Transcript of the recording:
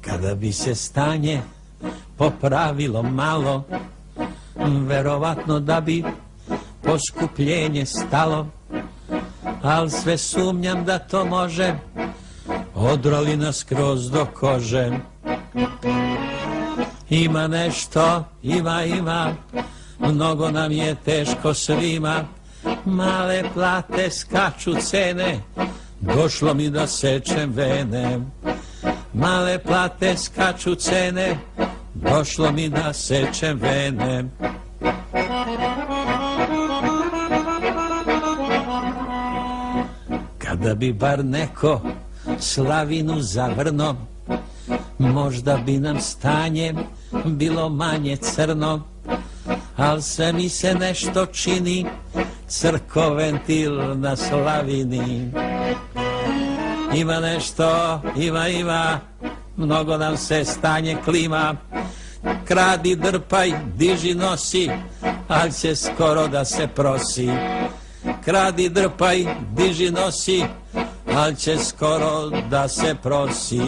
Kada bi se stanje popravilo malo, verovatno da bi poskupljenje stalo, al sve sumnjam da to može, odrali nas skroz do kože. Ima nešto, ima, mnogo nam je teško svima, male plate skaču cene, došlo mi da sečem vene. Male plate skaču cene, došlo mi da sečem vene. Kada bi bar neko slavinu zavrno, možda bi nam stanje bilo manje crno, al sve mi se nešto čini, crkoventil na slavini. Ima nešto, ima, mnogo nam se stanje klima, kradi, drpaj, diži, nosi, al će skoro da se prosi. Kradi, drpaj, diži, nosi, al će skoro da se prosi.